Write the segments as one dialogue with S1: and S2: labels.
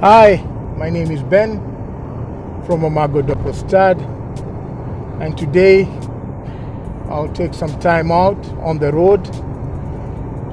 S1: Hi, my name is Ben from Omago Dorper Stud, and today I'll take some time out on the road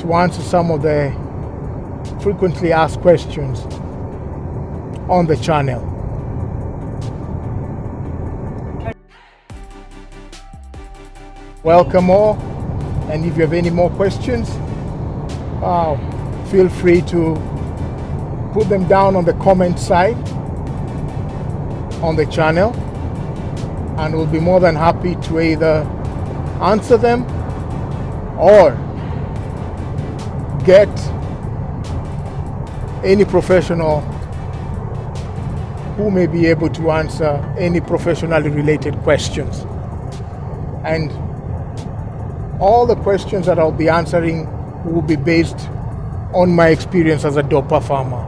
S1: to answer some of the frequently asked questions on the channel. Welcome all, and if you have any more questions, feel free to put them down on the comment side on the channel, and we'll be more than happy to either answer them or get any professional who may be able to answer any professionally related questions. And all the questions that I'll be answering will be based on my experience as a Dorper farmer.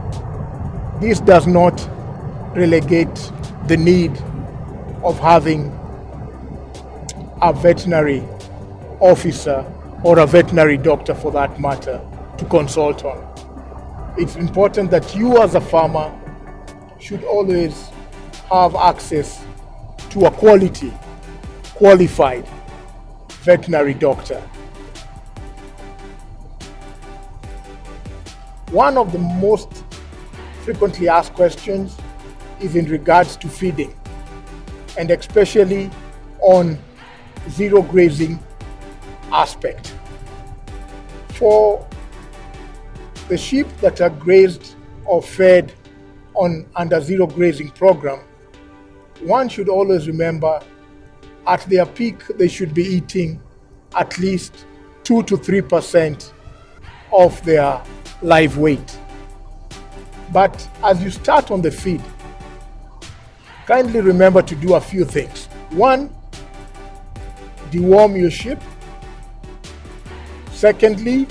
S1: This does not relegate the need of having a veterinary officer or a veterinary doctor, for that matter, to consult on. It's important that you as a farmer should always have access to a qualified veterinary doctor. One of the most frequently asked questions is in regards to feeding, and especially on zero grazing aspect. For the sheep that are grazed or fed on under zero grazing program, one should always remember at their peak they should be eating at least 2 to 3% of their live weight. But as you start on the feed, kindly remember to do a few things. One, deworm your sheep. Secondly,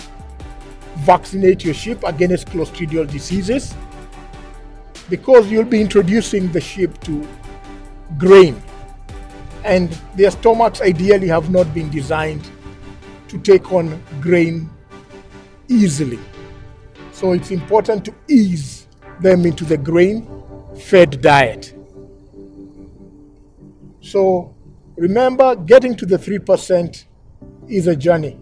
S1: vaccinate your sheep against clostridial diseases, because you'll be introducing the sheep to grain, and their stomachs ideally have not been designed to take on grain easily. So it's important to ease them into the grain-fed diet. So remember, getting to the 3% is a journey.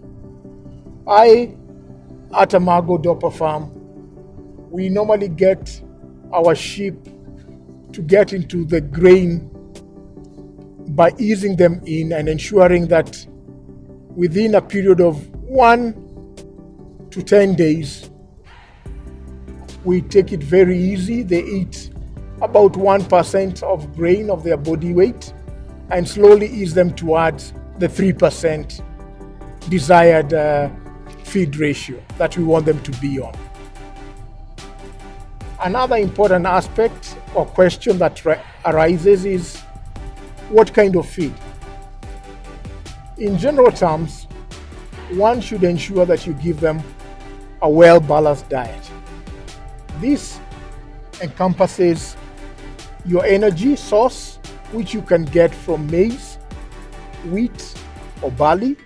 S1: At Omago Dorper Farm, we normally get our sheep to get into the grain by easing them in and ensuring that within a period of 1 to 10 days, we take it very easy. They eat about 1% of grain of their body weight, and slowly ease them towards the 3% desired feed ratio that we want them to be on. Another important aspect or question that arises is what kind of feed. In general terms, one should ensure that you give them a well-balanced diet. This encompasses your energy source, which you can get from maize, wheat, or barley.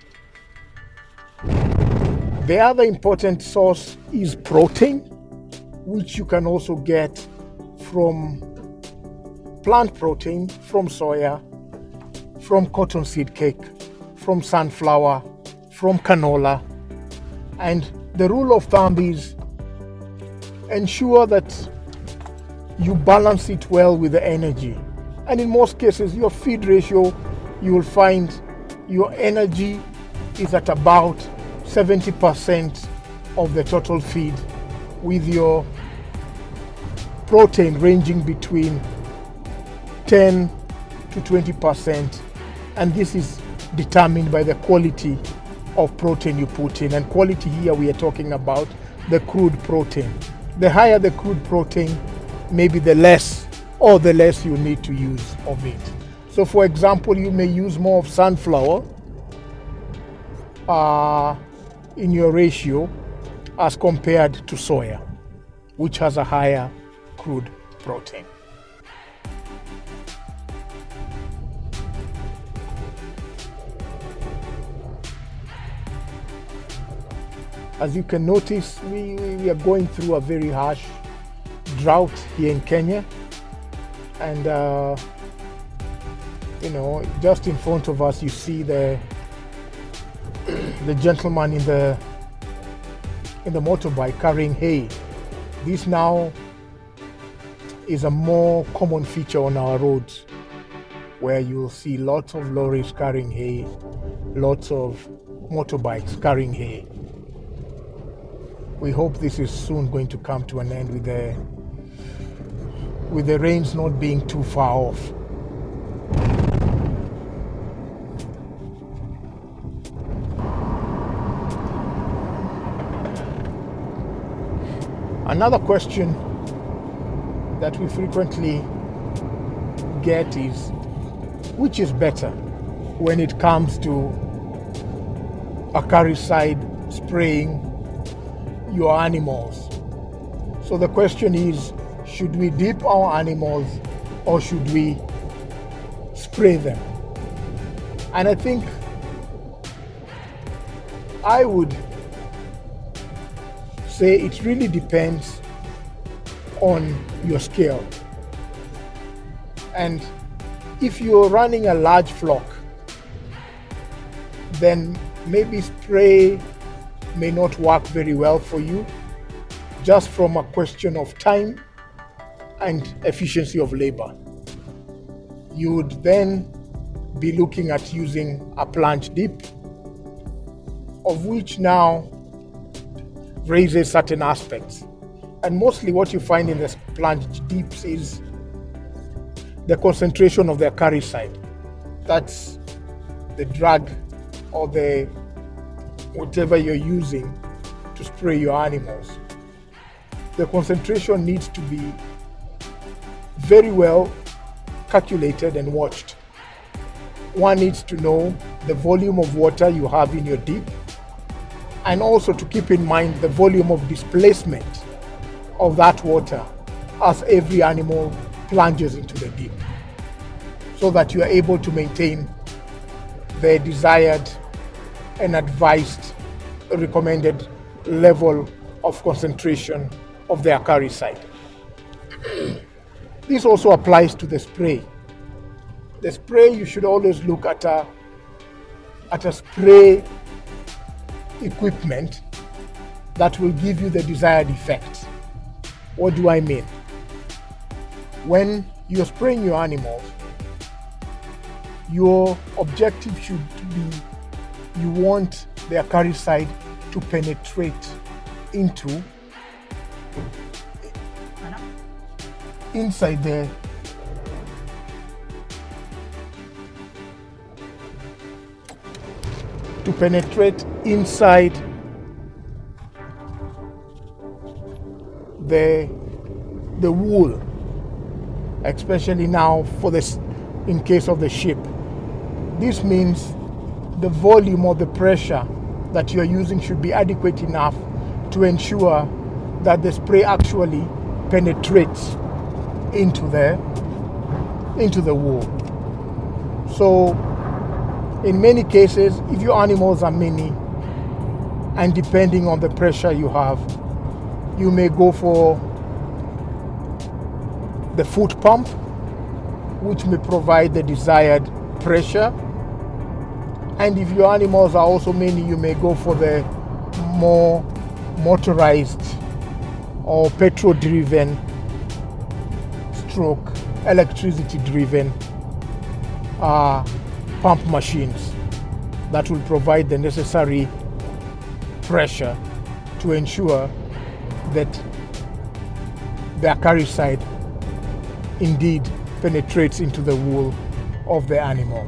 S1: The other important source is protein, which you can also get from plant protein, from soya, from cottonseed cake, from sunflower, from canola. And the rule of thumb is ensure that you balance it well with the energy. And in most cases, your feed ratio, you will find your energy is at about 70% of the total feed, with your protein ranging between 10 to 20%. And this is determined by the quality of protein you put in. And quality here, we are talking about the crude protein. The higher the crude protein, maybe the less you need to use of it. So for example, you may use more of sunflower in your ratio as compared to soya, which has a higher crude protein. As you can notice, we are going through a very harsh drought here in Kenya, and just in front of us you see the gentleman in the motorbike carrying hay. This now is a more common feature on our roads, where you'll see lots of lorries carrying hay, lots of motorbikes carrying hay. We hope this is soon going to come to an end with the rains not being too far off. Another question that we frequently get is, which is better when it comes to acaricide spraying your animals? So the question is, should we dip our animals or should we spray them? And I think I would say it really depends on your scale. And if you're running a large flock, then maybe spray may not work very well for you, just from a question of time and efficiency of labor. You would then be looking at using a plunge dip, of which now raises certain aspects. And mostly what you find in the plunge dips is the concentration of the acaricide. That's the drug or the whatever you're using to spray your animals. The concentration needs to be very well calculated and watched. One needs to know the volume of water you have in your dip, and also to keep in mind the volume of displacement of that water as every animal plunges into the dip, so that you are able to maintain the desired and advised recommended level of concentration of the acaricide. This also applies to the spray. The spray, you should always look at a spray equipment that will give you the desired effect. What do I mean? When you're spraying your animals, your objective should be, you want the acaricide to penetrate inside the inside the wool, especially now for this, in case of the sheep. This means the volume or the pressure that you are using should be adequate enough to ensure that the spray actually penetrates into the wool. So in many cases, if your animals are many, and depending on the pressure you have, you may go for the foot pump, which may provide the desired pressure. And if your animals are also many, you may go for the more motorized or petrol-driven stroke electricity-driven pump machines that will provide the necessary pressure to ensure that the acaricide indeed penetrates into the wool of the animal.